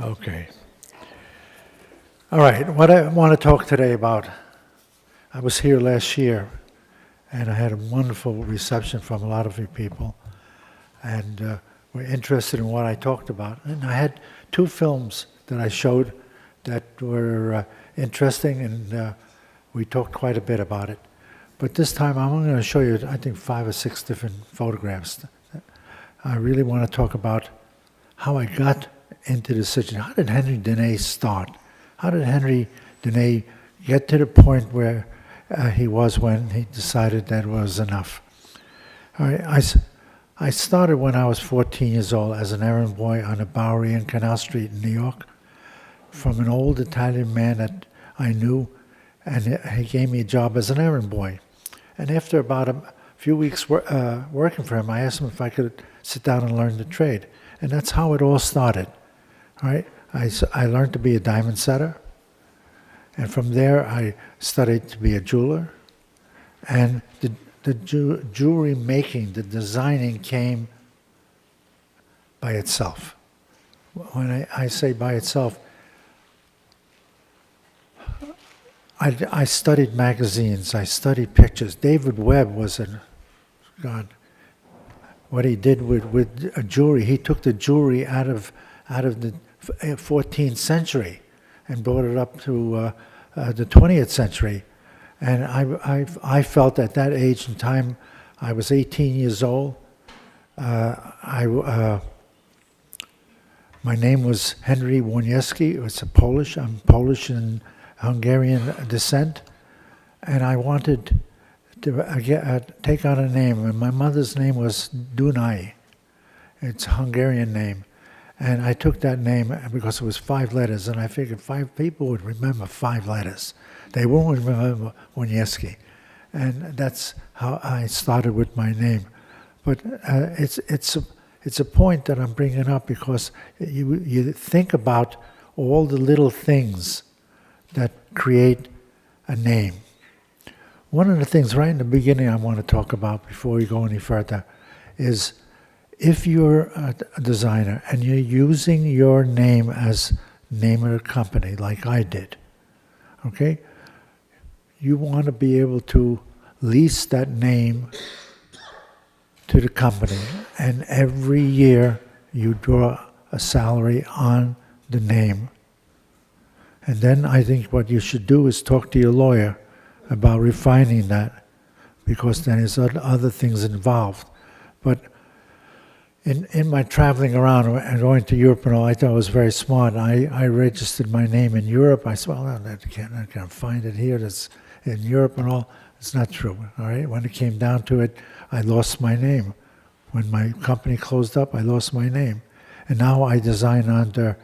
Okay. All right. What I want to talk today about, I was here last year and I had a wonderful reception from a lot of you people and were interested in what I talked about. And I had two films that I showed that were interesting and we talked quite a bit about it. But this time I'm going to show you, I think, 5 or 6 different photographs. I really want to talk about how I got into the situation. How did Henry Dunay start? How did Henry Dunay get to the point where he was when he decided that was enough? All right, I started when I was 14 years old as an errand boy on a Bowery and Canal Street in New York from an old Italian man that I knew, and he gave me a job as an errand boy. And after about a few weeks working for him, I asked him if I could sit down and learn the trade. And that's how it all started. All right? I learned to be a diamond setter. And from there, I studied to be a jeweler. And the jewelry making, the designing came by itself. When I say by itself, I studied magazines, I studied pictures. David Webb was God. What he did with jewelry, he took the jewelry out of the 14th century and brought it up to the 20th century. And I felt at that age and time, I was 18 years old. My name was Henry Woniewski. It's Polish. I'm Polish and Hungarian descent, and I wanted to take on a name. And my mother's name was Dunay. It's a Hungarian name. And I took that name because it was 5 letters, and I figured 5 people would remember 5 letters. They won't remember Woniewski. And that's how I started with my name. But it's a point that I'm bringing up because you think about all the little things that create a name. One of the things right in the beginning I want to talk about before we go any further is if you're a designer and you're using your name as name of the company like I did, okay, you want to be able to lease that name to the company, and every year you draw a salary on the name. And then I think what you should do is talk to your lawyer about refining that, because then there's other things involved. But in my traveling around and going to Europe and all, I thought I was very smart. I registered my name in Europe. I said, well, I can't find it here. That's in Europe and all. It's not true, all right? When it came down to it, I lost my name. When my company closed up, I lost my name. And now I design under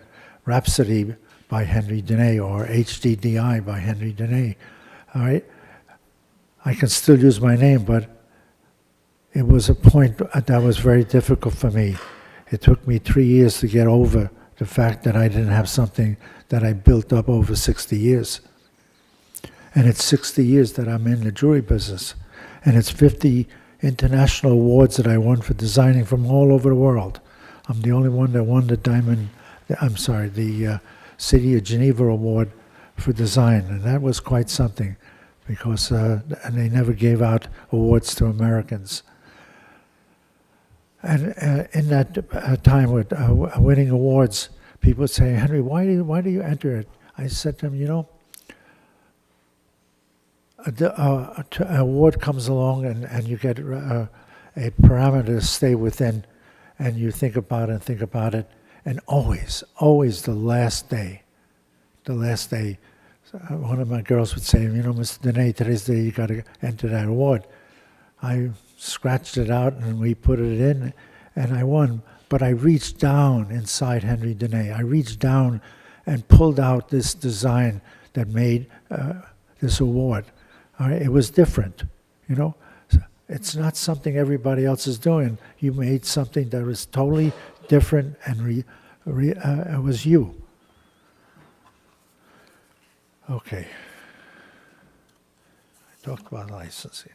Rhapsody by Henry Dunay or HDDI by Henry Dunay, all right? I can still use my name, but it was a point that was very difficult for me. It took me 3 years to get over the fact that I didn't have something that I built up over 60 years. And it's 60 years that I'm in the jewelry business. And it's 50 international awards that I won for designing from all over the world. I'm the only one that won the City of Geneva Award for design, and that was quite something because and they never gave out awards to Americans. And in that time with winning awards, people would say, Henry, why do you enter it? I said to them, an award comes along and you get a parameter to stay within, and you think about it, and always the last day, one of my girls would say, Mr. Dunay, today's the day you got to enter that award. I scratched it out and we put it in, and I won. But I reached down inside Henry Dunay. I reached down and pulled out this design that made this award. All right? It was different, It's not something everybody else is doing. You made something that was totally different, and it was you. Okay. I talked about licensing.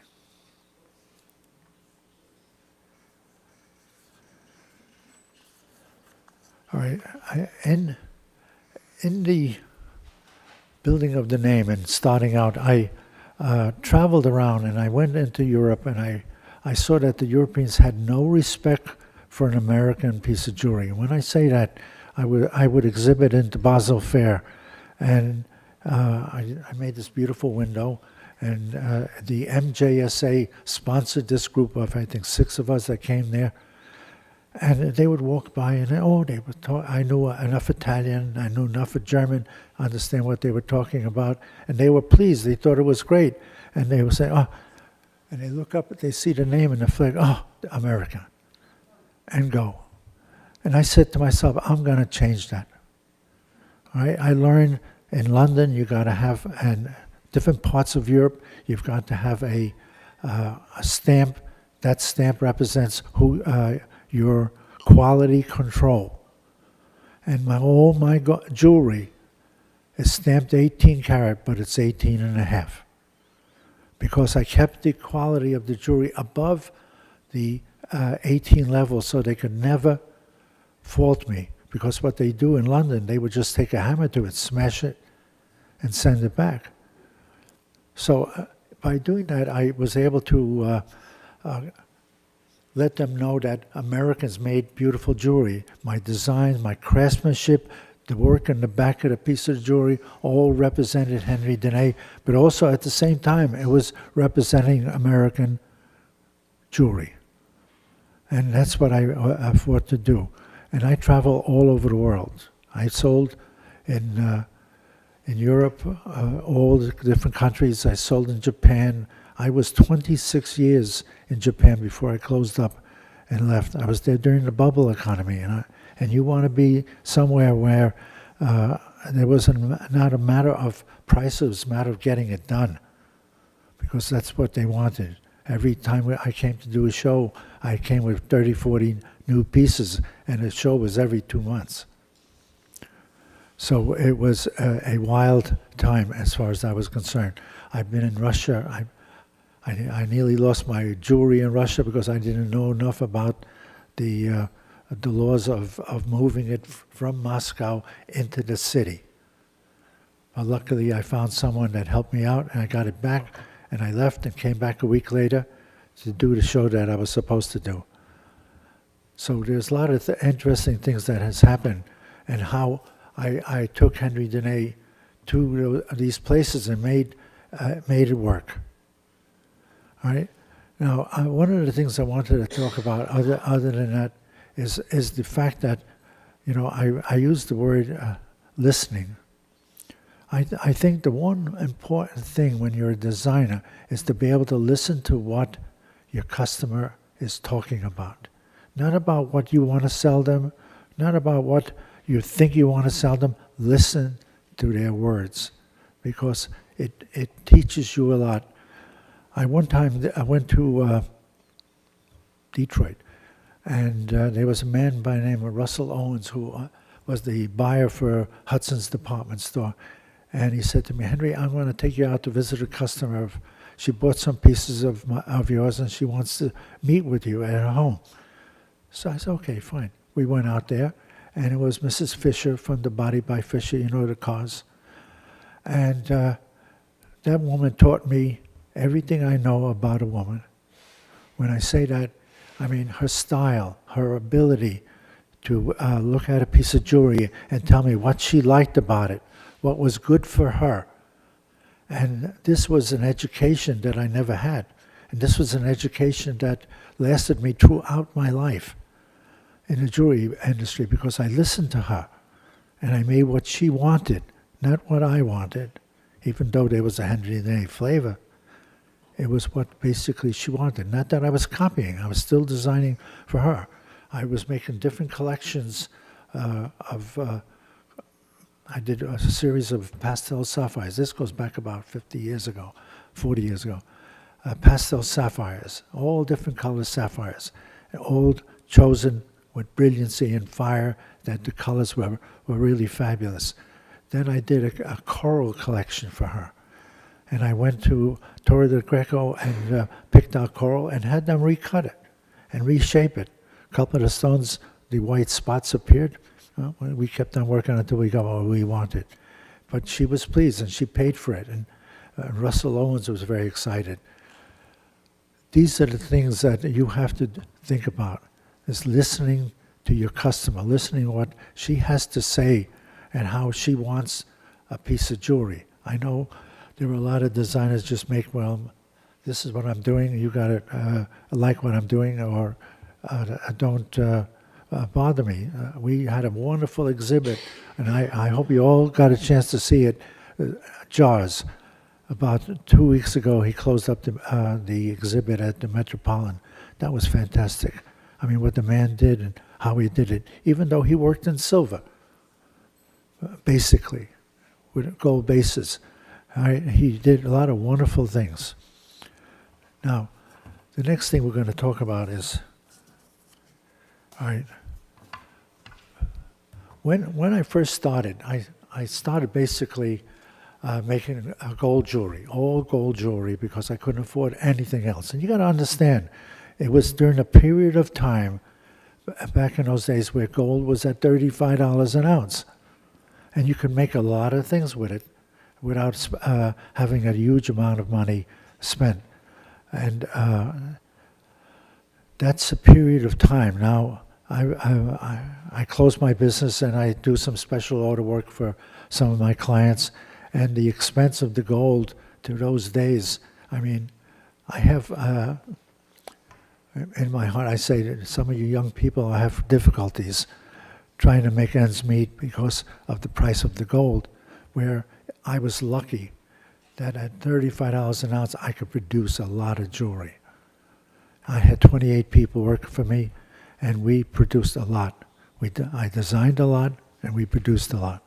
All right. In in the building of the name and starting out, I traveled around and I went into Europe, and I saw that the Europeans had no respect for an American piece of jewelry. When I say that, I would exhibit into Basel Fair, and I made this beautiful window, and the MJSA sponsored this group of, I think, 6 of us that came there. And they would walk by, and they would talk. I knew enough Italian, I knew enough of German, understand what they were talking about, and they were pleased. They thought it was great, and they would say, "Oh," and they look up, they see the name and the flag, "Oh, American," and go. And I said to myself, I'm going to change that. All right? I learned in London, you got to have, and different parts of Europe, you've got to have a stamp. That stamp represents who. Your quality control. And all my jewelry is stamped 18 karat, but it's 18 and a half. Because I kept the quality of the jewelry above the 18 level, so they could never fault me. Because what they do in London, they would just take a hammer to it, smash it, and send it back. So by doing that, I was able to let them know that Americans made beautiful jewelry. My design, my craftsmanship, the work in the back of the piece of jewelry all represented Henry Dunay, but also at the same time it was representing American jewelry. And that's what I fought to do. And I travel all over the world. I sold in Europe, all the different countries. I sold in Japan. I was 26 years in Japan before I closed up and left. I was there during the bubble economy, and you want to be somewhere where there was not a matter of price, it was a matter of getting it done, because that's what they wanted. Every time I came to do a show, I came with 30, 40 new pieces, and the show was every 2 months. So it was a wild time as far as I was concerned. I've been in Russia. I nearly lost my jewelry in Russia because I didn't know enough about the laws of moving it from Moscow into the city. But luckily, I found someone that helped me out, and I got it back, and I left and came back a week later to do the show that I was supposed to do. So there's a lot of interesting things that has happened, and how I took Henry Dunay to these places and made it work. All right. Now, one of the things I wanted to talk about, other than that, is the fact that, I use the word listening. I think the one important thing when you're a designer is to be able to listen to what your customer is talking about. Not about what you want to sell them, not about what you think you want to sell them. Listen to their words, because it teaches you a lot. One time I went to Detroit, and there was a man by the name of Russell Owens who was the buyer for Hudson's department store. And he said to me, "Henry, I'm going to take you out to visit a customer. She bought some pieces of yours, and she wants to meet with you at her home." So I said, "Okay, fine." We went out there, and it was Mrs. Fisher from the Body by Fisher, the cars. And that woman taught me everything I know about a woman. When I say that, I mean her style, her ability to look at a piece of jewelry and tell me what she liked about it, what was good for her. And this was an education that I never had. And this was an education that lasted me throughout my life in the jewelry industry, because I listened to her and I made what she wanted, not what I wanted, even though there was a Henry Dunay flavor. It was what basically she wanted. Not that I was copying. I was still designing for her. I was making different collections I did a series of pastel sapphires. This goes back about 50 years ago, 40 years ago. Pastel sapphires, all different color sapphires, all chosen with brilliancy and fire, that the colors were really fabulous. Then I did a coral collection for her. And I went to Torre del Greco and picked out coral and had them recut it and reshape it. A couple of the stones, the white spots appeared, We kept on working until we got what we wanted. But she was pleased, and she paid for it. And Russell Owens was very excited. These are the things that you have to think about, is listening to your customer, listening to what she has to say and how she wants a piece of jewelry. I know there are a lot of designers just make, well, this is what I'm doing, you got to like what I'm doing, or don't bother me. We had a wonderful exhibit, and I hope you all got a chance to see it, Jaws. About 2 weeks ago, he closed up the exhibit at the Metropolitan. That was fantastic. I mean, what the man did and how he did it, even though he worked in silver, basically, with gold bases. He did a lot of wonderful things. Now, the next thing we're going to talk about is, all right, when I first started, I started basically making gold jewelry, all gold jewelry, because I couldn't afford anything else. And you got to understand, it was during a period of time back in those days where gold was at $35 an ounce. And you could make a lot of things with it without having a huge amount of money spent. And that's a period of time. Now, I close my business and I do some special order work for some of my clients. And the expense of the gold to those days, I mean, I have, in my heart, I say to some of you young people, I have difficulties trying to make ends meet because of the price of the gold, where I was lucky that at $35 an ounce, I could produce a lot of jewelry. I had 28 people working for me, and we produced a lot. I designed a lot, and we produced a lot.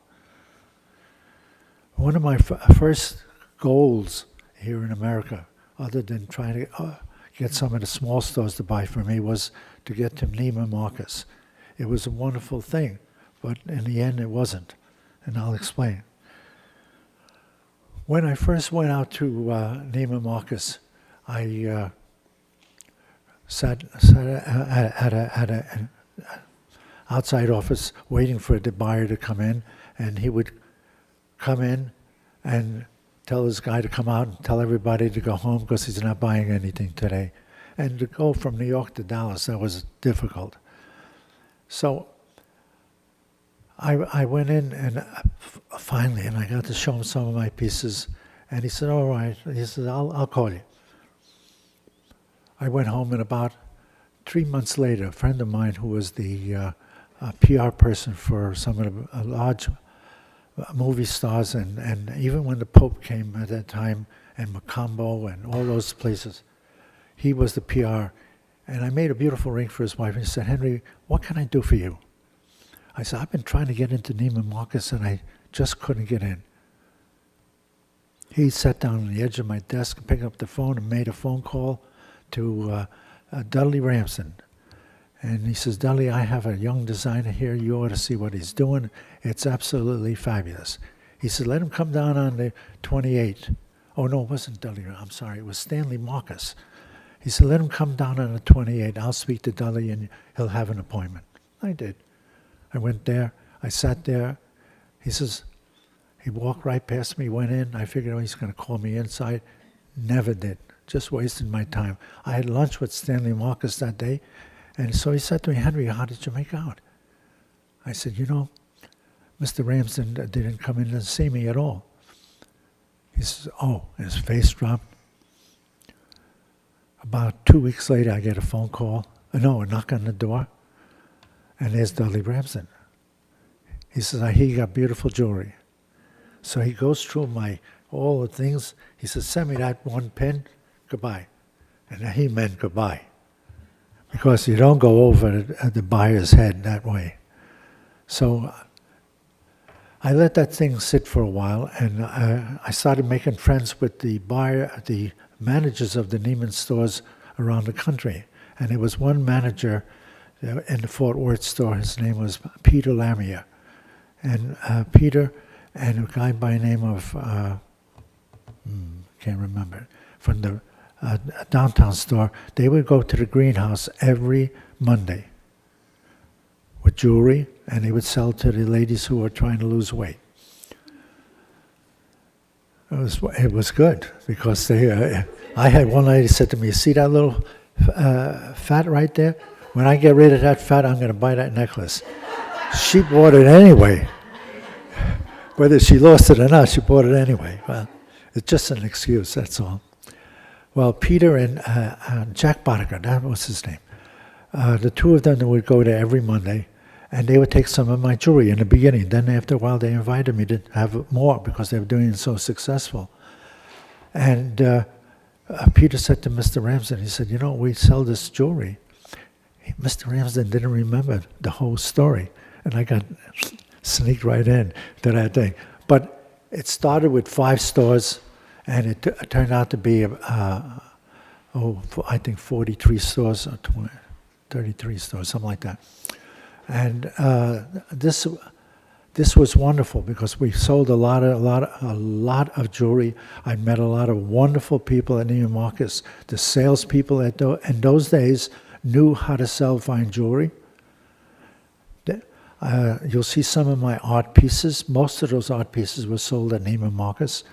One of my first goals here in America, other than trying to get some of the small stores to buy for me, was to get to Neiman Marcus. It was a wonderful thing, but in the end it wasn't, and I'll explain. When I first went out to Neiman Marcus, I sat at an outside office waiting for the buyer to come in, and he would come in and tell his guy to come out and tell everybody to go home because he's not buying anything today. And to go from New York to Dallas, that was difficult. So I went in and finally, and I got to show him some of my pieces. And he said, all right. He said, I'll call you. I went home, and about 3 months later, a friend of mine who was the PR person for some of the large movie stars, and even when the Pope came at that time, and Macombo and all those places, he was the PR. And I made a beautiful ring for his wife, and he said, Henry, what can I do for you? I said, I've been trying to get into Neiman Marcus, and I just couldn't get in. He sat down on the edge of my desk and picked up the phone and made a phone call to Dudley Ramsden. And he says, Dudley, I have a young designer here. You ought to see what he's doing. It's absolutely fabulous. He said, let him come down on the 28th. Oh, no, it wasn't Dudley. I'm sorry. It was Stanley Marcus. He said, let him come down on the 28th. I'll speak to Dudley, and he'll have an appointment. I did. I went there. I sat there. He says, he walked right past me, went in. I figured, oh, he's going to call me inside. Never did. Just wasted my time. I had lunch with Stanley Marcus that day. And so he said to me, Henry, how did you make out? I said, you know, Mr. Ramsden didn't come in and see me at all. He says, oh, and his face dropped. About 2 weeks later, I get a phone call. A knock on the door. And there's Dudley Ramsden. He says, I hear you got beautiful jewelry. So he goes through all the things. He says, send me that one pin. Goodbye. And he meant goodbye. Because you don't go over the buyer's head that way. So I let that thing sit for a while, and I started making friends with the managers of the Neiman stores around the country. And there was one manager in the Fort Worth store. His name was Peter Lamier. And Peter and a guy by the name of, can't remember, from the downtown store, they would go to the greenhouse every Monday with jewelry, and he would sell to the ladies who were trying to lose weight. It was good because I had one lady said to me, "See that little fat right there? When I get rid of that fat, I'm going to buy that necklace." She bought it anyway. Whether she lost it or not, she bought it anyway. Well, it's just an excuse, that's all. Well, Peter and Jack Boddicker, that was his name. The two of them would go there every Monday, and they would take some of my jewelry in the beginning. Then after a while, they invited me to have more because they were doing it so successful. And Peter said to Mr. Ramsden, he said, we sell this jewelry. Mr. Ramsden didn't remember the whole story, and I got sneaked right in to that thing. But it started with 5 stores, and it turned out to be, I think 43 stores or 33 stores, something like that. And this was wonderful because we sold a lot of jewelry. I met a lot of wonderful people at Neiman Marcus. The salespeople in those days knew how to sell fine jewelry. You'll see some of my art pieces. Most of those art pieces were sold at Neiman Marcus.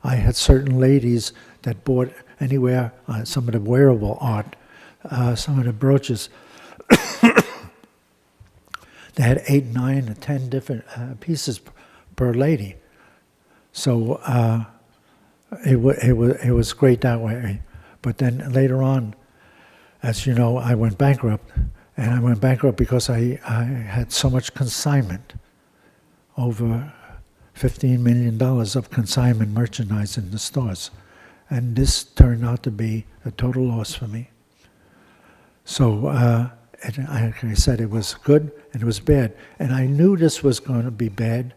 I had certain ladies that bought anywhere, some of the wearable art, some of the brooches. They had 8, 9, or 10 different pieces per lady. So it was great that way. But then later on, as you know, I went bankrupt. And I went bankrupt because I had so much consignment, over $15 million of consignment merchandise in the stores. And this turned out to be a total loss for me. So, like I said, it was good and it was bad. And I knew this was going to be bad.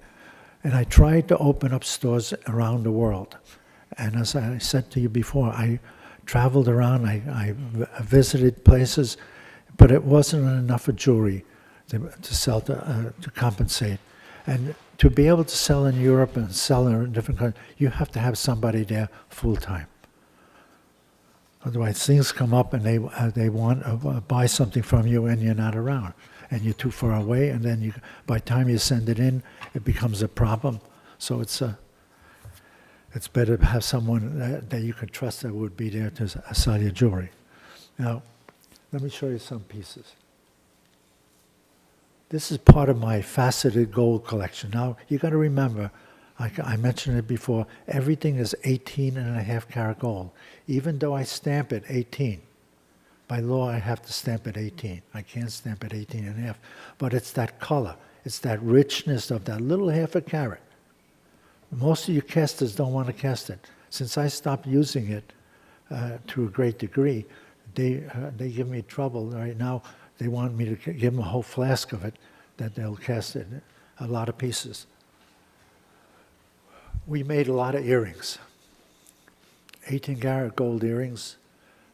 And I tried to open up stores around the world. And as I said to you before, I traveled around, I visited places, but it wasn't enough of jewelry to sell to compensate. And to be able to sell in Europe and sell in different countries, you have to have somebody there full time. Otherwise, things come up and they want to buy something from you and you're not around. And you're too far away, and then by the time you send it in, it becomes a problem. So it's better to have someone that you can trust that would be there to sell your jewelry. Now, let me show you some pieces. This is part of my faceted gold collection. Now, you got to remember, I mentioned it before, everything is 18.5 karat gold. Even though I stamp it 18, by law I have to stamp it 18. I can't stamp it 18.5. But it's that color, it's that richness of that little half a carat. Most of you casters don't want to cast it. Since I stopped using it to a great degree, they give me trouble right now. They want me to give them a whole flask of it, that they'll cast it, a lot of pieces. We made a lot of earrings, 18 karat gold earrings.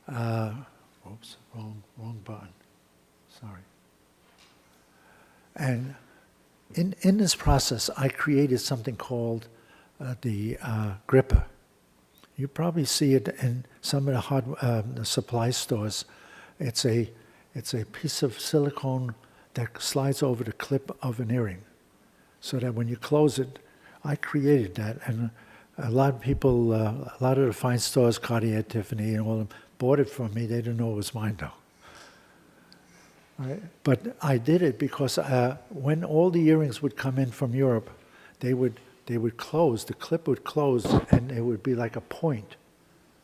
Oops, wrong button, sorry. And in this process, I created something called the gripper. You probably see it in some of the supply stores. It's a piece of silicone that slides over the clip of an earring, so that when you close it, I created that, and a lot of people, a lot of the fine stores, Cartier, Tiffany, and all of them, bought it from me. They didn't know it was mine, though. Right? But I did it because when all the earrings would come in from Europe, they would close, the clip would close, and it would be like a point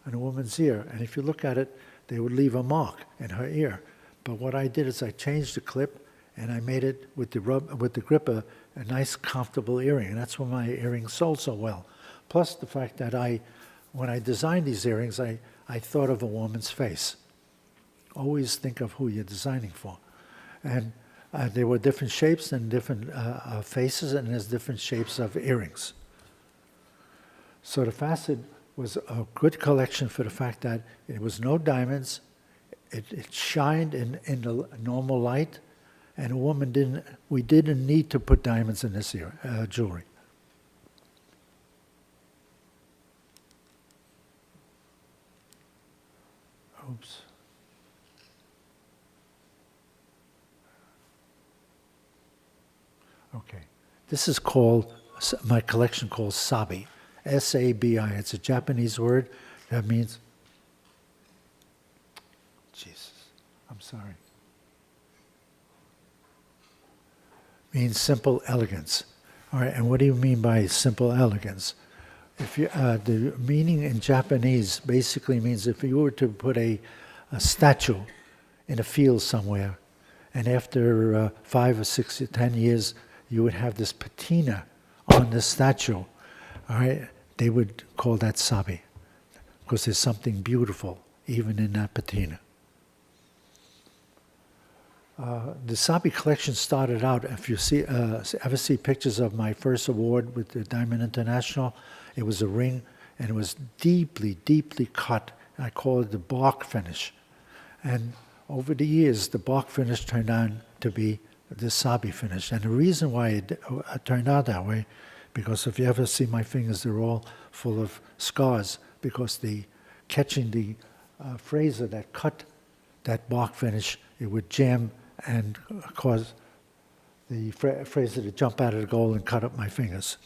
on a woman's ear. And if you look at it, they would leave a mark in her ear. But what I did is I changed the clip, and I made it with the gripper a nice, comfortable earring. And that's why my earrings sold so well. Plus the fact that when I designed these earrings, I thought of a woman's face. Always think of who you're designing for. And there were different shapes and different faces, and there's different shapes of earrings. So the facet was a good collection for the fact that it was no diamonds, it shined in the normal light, and we didn't need to put diamonds in this jewelry. Oops. Okay. This is called, my collection called Sabi. S-A-B-I. It's a Japanese word that means, Jesus, I'm sorry. Means simple elegance. All right, and what do you mean by simple elegance? If you, the meaning in Japanese basically means if you were to put a statue in a field somewhere, and after 5 or 6 or 10 years, you would have this patina on the statue. All right, they would call that sabi, because there's something beautiful even in that patina. The Sabi collection started out, if you see, ever see pictures of my first award with the Diamond International, it was a ring, and it was deeply, deeply cut. I call it the bark finish. And over the years, the bark finish turned out to be the Sabi finish. And the reason why it turned out that way, because if you ever see my fingers, they're all full of scars, because catching the fraser that cut that bark finish, it would jam and cause the fraser to jump out of the gold and cut up my fingers.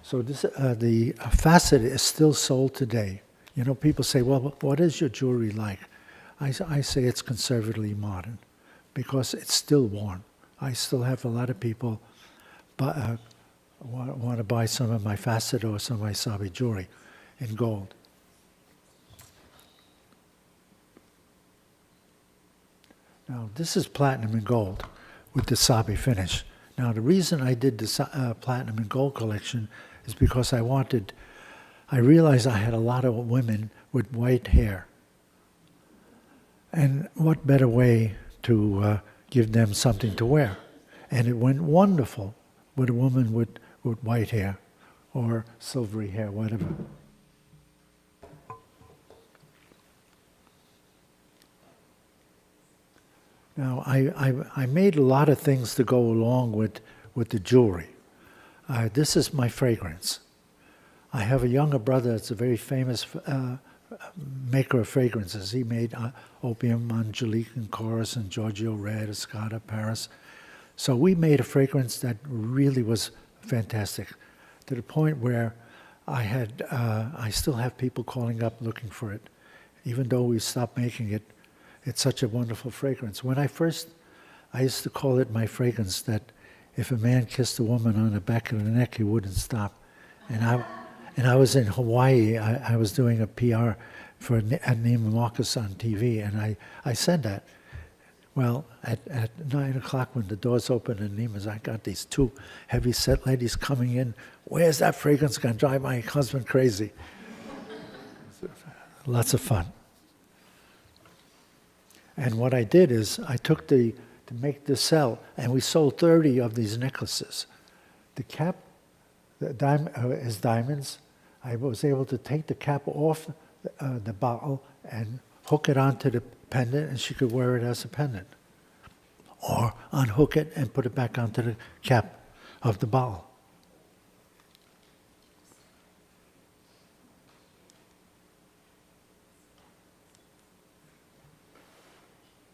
So this, the facet is still sold today. You know, people say, well, what is your jewelry like? I say it's conservatively modern, because it's still worn. I still have a lot of people want to buy some of my facet or some of my sabi jewelry in gold. Now, this is platinum and gold with the sabi finish. Now, the reason I did the platinum and gold collection is because I realized I had a lot of women with white hair. And what better way to give them something to wear? And it went wonderful with a woman with white hair or silvery hair, whatever. Now, I made a lot of things to go along with the jewelry. This is my fragrance. I have a younger brother that's a very famous maker of fragrances. He made Opium, Angelique, and Chorus, and Giorgio Red, Escada, Paris. So we made a fragrance that really was fantastic, to the point where I still have people calling up looking for it. Even though we stopped making it, it's such a wonderful fragrance. When I used to call it my fragrance that if a man kissed a woman on the back of the neck, he wouldn't stop. And I was in Hawaii. I was doing a PR for Neiman Marcus on TV, and I said that. Well, at 9 o'clock when the doors opened in Neiman's, I got these two heavy-set ladies coming in. Where's that fragrance going to drive my husband crazy? Lots of fun. And what I did is I took to make the sell, and we sold 30 of these necklaces. The cap is diamonds. I was able to take the cap off the bottle and hook it onto the pendant, and she could wear it as a pendant. Or unhook it and put it back onto the cap of the bottle.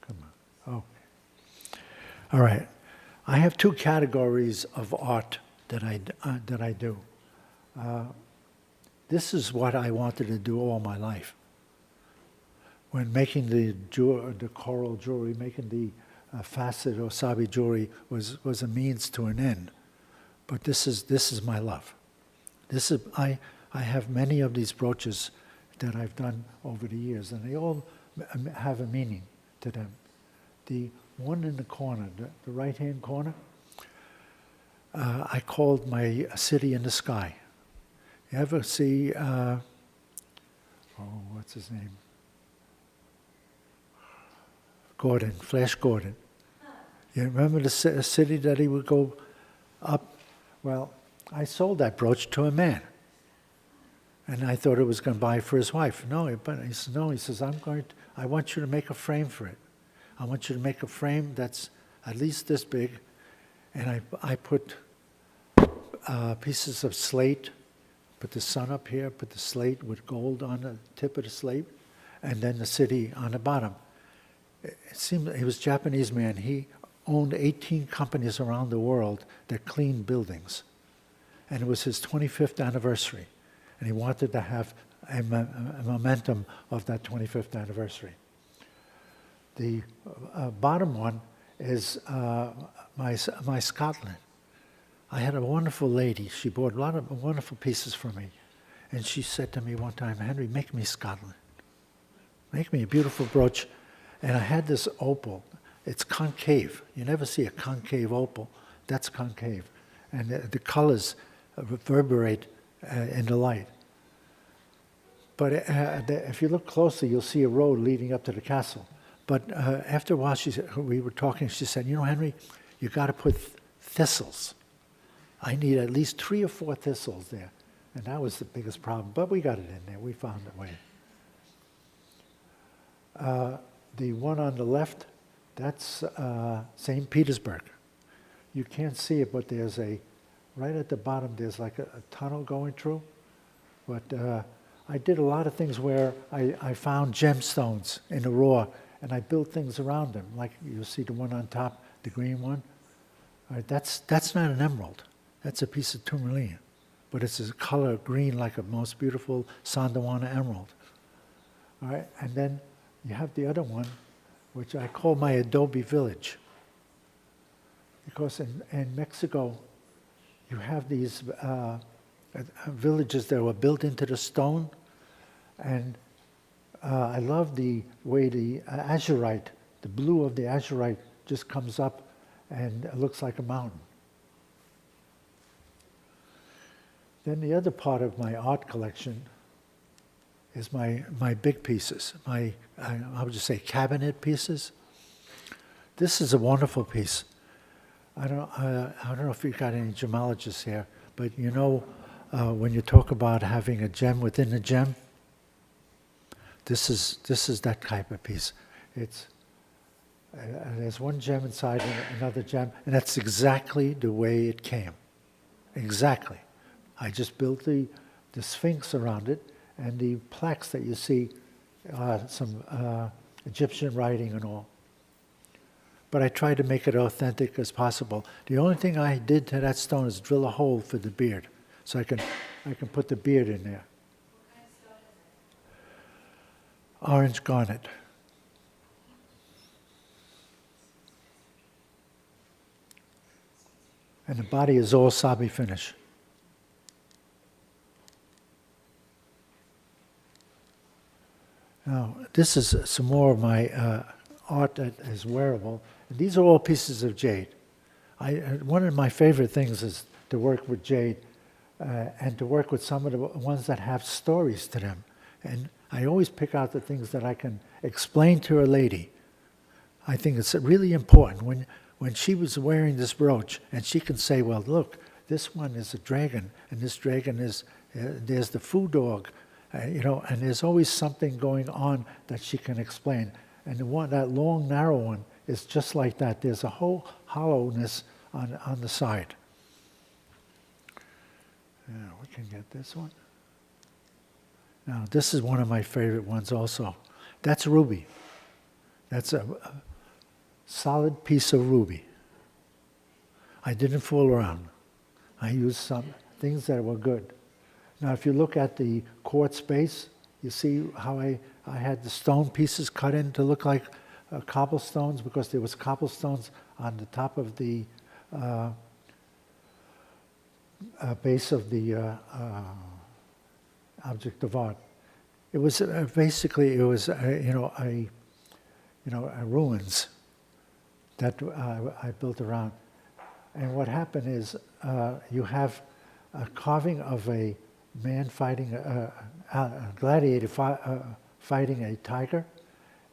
Come on. Oh. All right. I have two categories of art that I do. This is what I wanted to do all my life. When making the coral jewelry, making the facet or sabi jewelry was a means to an end. But this is my love. I have many of these brooches that I've done over the years, and they all have a meaning to them. The one in the corner, the right-hand corner, I called my city in the sky. You ever see, what's his name? Gordon, Flash Gordon. You remember the city that he would go up? Well, I sold that brooch to a man. And I thought it was going to buy it for his wife. No, but he said, no, he says, I want you to make a frame for it. I want you to make a frame that's at least this big. And I put pieces of slate, put the sun up here, put the slate with gold on the tip of the slate, and then the city on the bottom. It seemed he was a Japanese man. He owned 18 companies around the world that cleaned buildings. And it was his 25th anniversary. And he wanted to have a momentum of that 25th anniversary. The bottom one is my Scotland. I had a wonderful lady. She bought a lot of wonderful pieces for me. And she said to me one time, Henry, make me Scotland. Make me a beautiful brooch. And I had this opal. It's concave. You never see a concave opal. That's concave. And the colors reverberate in the light. But if you look closely, you'll see a road leading up to the castle. But after a while, we were talking, she said, you know, Henry, you got to put thistles. I need at least 3 or 4 thistles there. And that was the biggest problem. But we got it in there. We found a way. The one on the left, that's St. Petersburg. You can't see it, but there's right at the bottom, there's like a tunnel going through. But I did a lot of things where I found gemstones in the raw, and I built things around them. Like you'll see the one on top, the green one. All right, that's not an emerald. That's a piece of tourmaline. But it's a color green like a most beautiful Sandawana emerald. All right, and then you have the other one, which I call my adobe village. Because in Mexico, you have these villages that were built into the stone. And I love the way the azurite, the blue of the azurite just comes up and it looks like a mountain. Then the other part of my art collection is my big pieces, I would just say cabinet pieces. This is a wonderful piece. I don't know if you've got any gemologists here, but you know when you talk about having a gem within a gem, this is that type of piece. There's one gem inside another gem, and that's exactly the way it came. Exactly. I just built the Sphinx around it, and the plaques that you see, some Egyptian writing and all. But I tried to make it authentic as possible. The only thing I did to that stone is drill a hole for the beard, so I can put the beard in there. Orange garnet. And the body is all sabi finish. Now, this is some more of my art that is wearable. And these are all pieces of jade. One of my favorite things is to work with jade and to work with some of the ones that have stories to them. And I always pick out the things that I can explain to a lady. I think it's really important when she was wearing this brooch and she can say, well, look, this one is a dragon, and this dragon is, there's the food dog, you know, and there's always something going on that she can explain. And the one, that long, narrow one, is just like that. There's a whole hollowness on the side. Yeah, we can get this one. Now, this is one of my favorite ones also. That's ruby. That's a solid piece of ruby. I didn't fool around. I used some things that were good. Now, if you look at the quartz base, you see how I had the stone pieces cut in to look like cobblestones, because there was cobblestones on the top of the base of the object of art. It was basically a ruins that I built around. And what happened is you have a carving of a man fighting a gladiator fighting a tiger,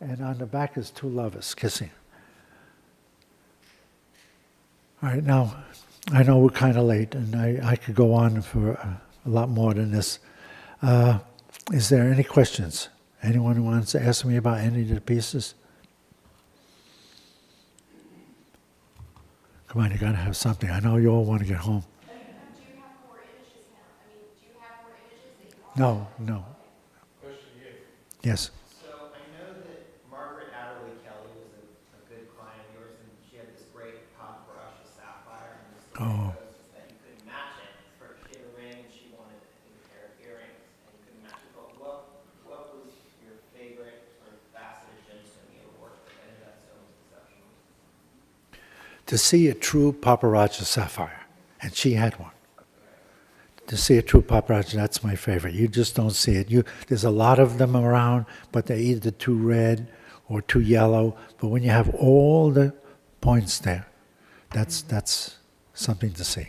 and on the back is 2 lovers kissing. All right, now I know we're kind of late, and I could go on for a lot more than this. Is there any questions? Anyone who wants to ask me about any of the pieces? Come on, you got to have something. I know you all want to get home. Do you have more images now? I mean, do you have more images that you want? No. Question to you. Yes. So I know that Margaret Atherley Kelly was a good client of yours, and she had this great to see a true paparazzi sapphire, and she had one. To see a true paparazzi, that's my favorite. You just don't see it. There's a lot of them around, but they're either too red or too yellow. But when you have all the points there, that's something to see.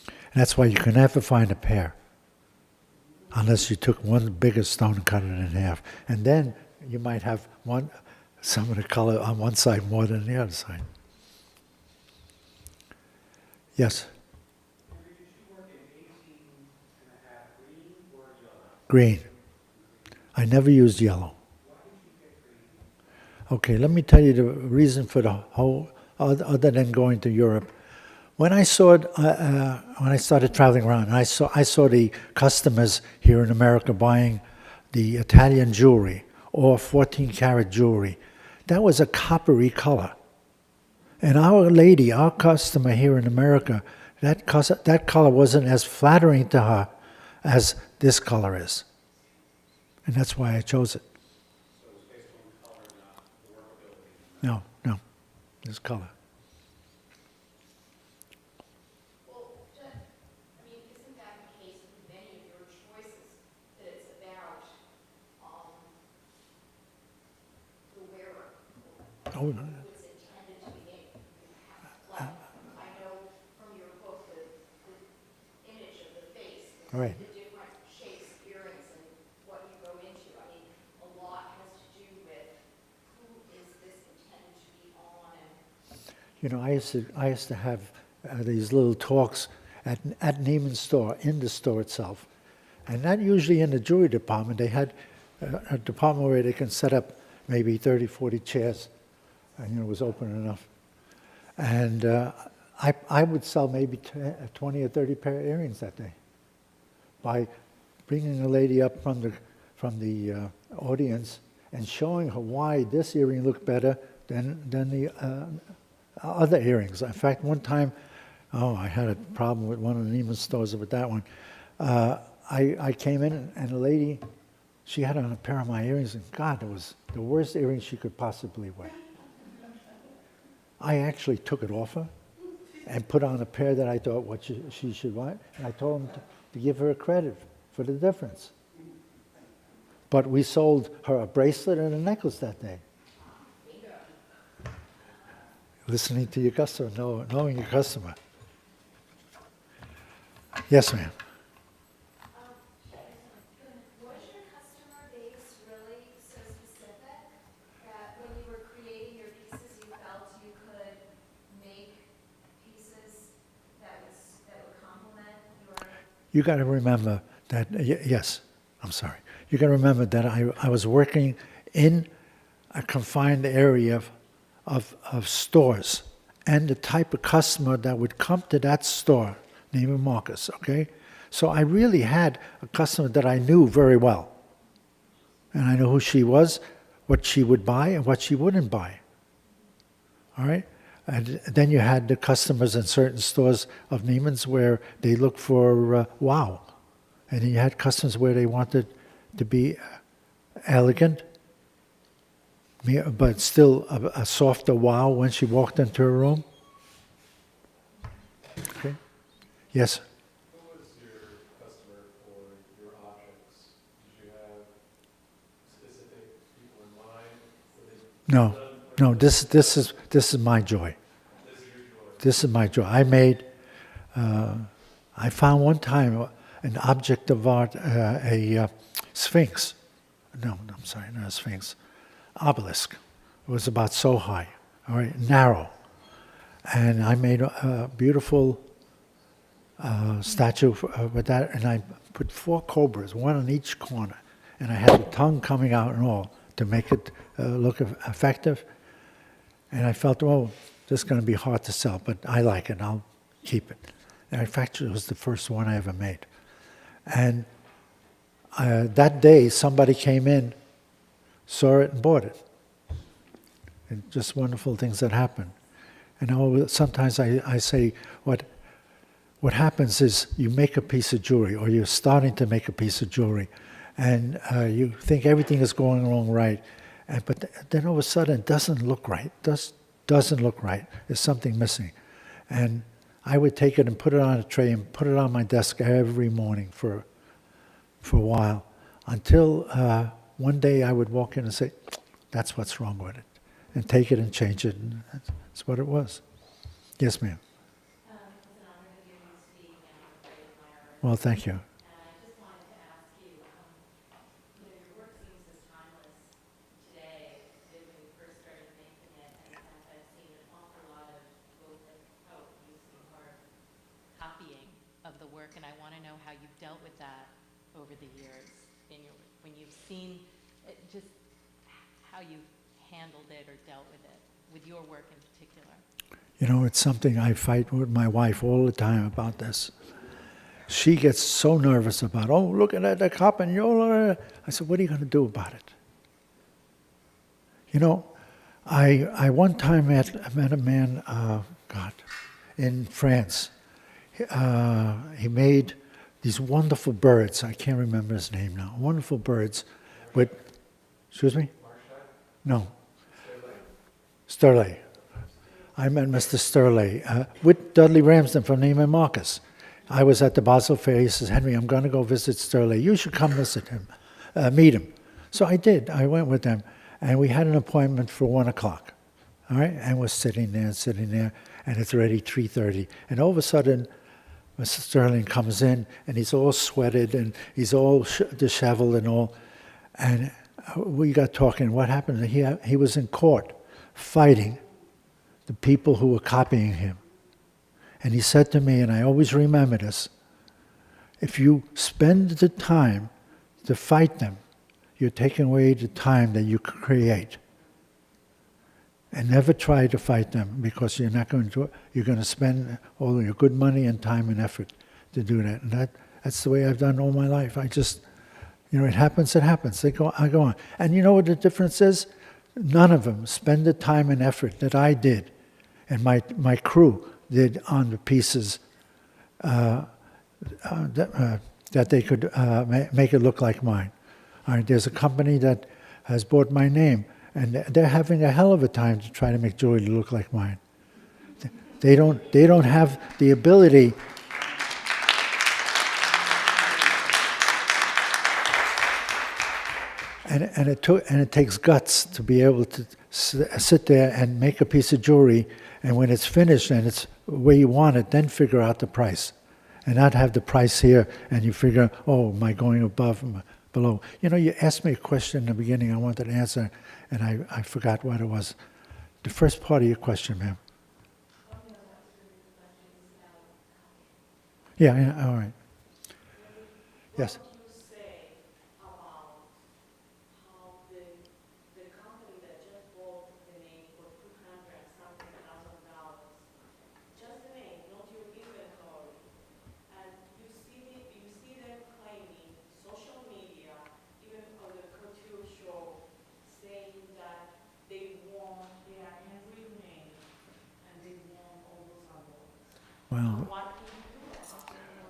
And that's why you can never find a pair unless you took one bigger stone and cut it in half. And then you might have some of the color on one side more than the other side. Yes? Green. I never used yellow. Okay, let me tell you the reason for the whole, other than going to Europe. When I saw it, when I started traveling around, and I saw the customers here in America buying the Italian jewelry or 14-karat jewelry. That was a coppery color. And our customer here in America, that color wasn't as flattering to her as this color is. And that's why I chose it. So it's based on color, not the workability. No, this color. Well, I mean, isn't that the case with many of your choices, that it's about the wearer? Oh, Who it's intended to be made. Like, I know from your book, the image of the face, all right. the different shapes, earrings, and what you go into. I mean, a lot has to do with who is this intended to be on, and You know, I used to have these little talks at Neiman's store, in the store itself. And not usually in the jewelry department. They had a department where they can set up maybe 30, 40 chairs. And it was open enough. And I would sell maybe 20 or 30 pair of earrings that day by bringing a lady up from the audience and showing her why this earring looked better than the other earrings. In fact, one time, I had a problem with one of the Neiman stores with that one. I came in and a lady, she had on a pair of my earrings, and God, it was the worst earrings she could possibly wear. I actually took it off her and put on a pair that I thought she should want, and I told him to give her a credit for the difference. But we sold her a bracelet and a necklace that day. Listening to your customer, knowing your customer. Yes, ma'am. was your customer base really so specific that when you were creating your pieces, you felt you could make pieces that would complement your? You got to remember that, yes, I'm sorry. You got to remember that I was working in a confined area of stores, and the type of customer that would come to that store, Neiman Marcus, okay? So I really had a customer that I knew very well. And I knew who she was, what she would buy, and what she wouldn't buy. All right? And then you had the customers in certain stores of Neiman's where they looked for wow. And then you had customers where they wanted to be elegant, but still a softer wow when she walked into a room. Okay? Yes? Who was your customer for your objects? Did you have specific people in mind? No. This is my joy. This is your joy. This is my joy. I found one time an object of art, a sphinx. No, I'm sorry, not a sphinx. Obelisk. It was about so high, all right, narrow. And I made a beautiful statue with that, and I put 4 cobras, one on each corner. And I had the tongue coming out and all to make it look effective. And I felt, this is going to be hard to sell, but I like it, I'll keep it. And in fact, it was the first one I ever made. And that day, somebody came in, saw it, and bought it. And just wonderful things that happen. And sometimes I say, what happens is you make a piece of jewelry, or you're starting to make a piece of jewelry, and you think everything is going along right, but then all of a sudden it doesn't look right. doesn't look right. There's something missing. And I would take it and put it on a tray and put it on my desk every morning for a while, until one day I would walk in and say, that's what's wrong with it, and take it and change it, and that's what it was. Yes, ma'am. It's an honor to hear you speak, and I'm very admirer. Well, thank you. And I just wanted to ask you, your work seems as timeless today as when you first started making it, and in fact, I've seen an awful lot of both using or copying of the work, and I want to know how you've dealt with that over the years, when you've seen it, just how you've handled it or dealt with it, with your work in particular. You know, it's something I fight with my wife all the time about this. She gets so nervous about, oh, look at that, the cop, and you're... I said, what are you going to do about it? You know, I one time met a man, in France. He made these wonderful birds. I can't remember his name now. Wonderful birds with, excuse me? No. Sterling. I met Mr. Sterling with Dudley Ramsden from Neiman Marcus. I was at the Basel Fair. He says, Henry, I'm going to go visit Sterling. You should come visit him, meet him. So I did. I went with them, and we had an appointment for 1 o'clock. All right? And we're sitting there, and it's already 3:30. And all of a sudden, Mr. Sterling comes in, and he's all sweated, and he's all disheveled and all. And we got talking. What happened? He was in court fighting the people who were copying him. And he said to me, and I always remember this, if you spend the time to fight them, you're taking away the time that you create. And never try to fight them, because you're going to spend all your good money and time and effort to do that. And that's the way I've done all my life. I just, it happens, it happens. I go on. And you know what the difference is? None of them spend the time and effort that I did and my crew did on the pieces that they could make it look like mine. All right, there's a company that has bought my name, and they're having a hell of a time to try to make jewelry look like mine. They don't have the ability. And it takes guts to be able to sit there and make a piece of jewelry, and when it's finished and it's where you want it, then figure out the price, and not have the price here and you figure, oh, am I going above, below? You asked me a question in the beginning I wanted to answer, and I forgot what it was. The first part of your question, ma'am. Yeah, all right. Yes.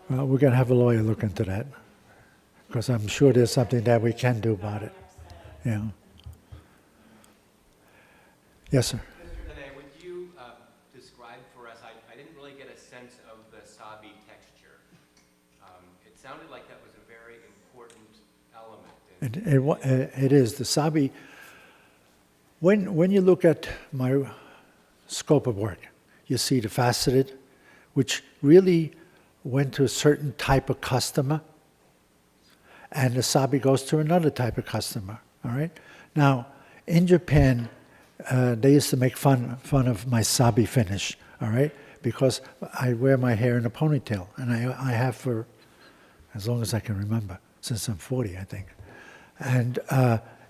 Well, we're going to have a lawyer look into that, because I'm sure there's something that we can do about it. Yeah. Yes, sir. Mr. Dunay, would you describe for us, I didn't really get a sense of the sabi texture. It sounded like that was a very important element. It is. The sabi, when you look at my scope of work, you see the faceted, which really went to a certain type of customer, and the sabi goes to another type of customer. All right. Now, in Japan, they used to make fun of my sabi finish. All right, because I wear my hair in a ponytail, and I have for as long as I can remember, since I'm 40, I think. And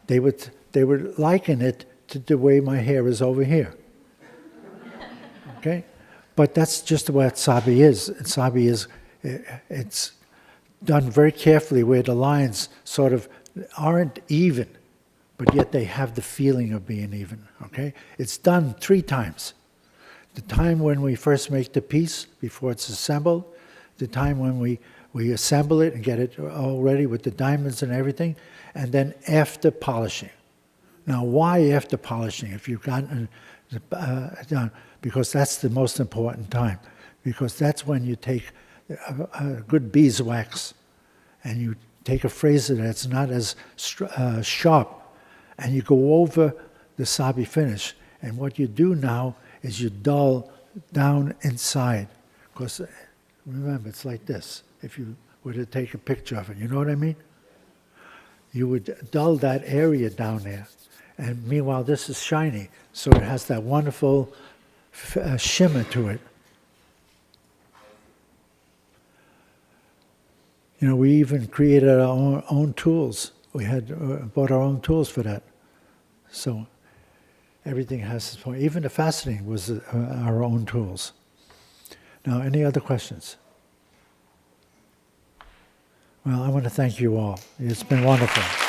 they would liken it to the way my hair is over here. Okay. But that's just what sabi is. Sabi is, it's done very carefully where the lines sort of aren't even, but yet they have the feeling of being even, okay? It's done 3 times. The time when we first make the piece, before it's assembled, the time when we assemble it and get it all ready with the diamonds and everything, and then after polishing. Now, why after polishing? If you've gotten down, because that's the most important time, because that's when you take a good beeswax and you take a fraser that's not as sharp, and you go over the sabi finish. And what you do now is you dull down inside, because remember, it's like this. If you were to take a picture of it, you know what I mean? You would dull that area down there. And meanwhile, this is shiny, so it has that wonderful shimmer to it. You know, we even created our own tools. We had bought our own tools for that. So everything has its point. Even the fastening was our own tools. Now, any other questions? Well, I want to thank you all. It's been wonderful.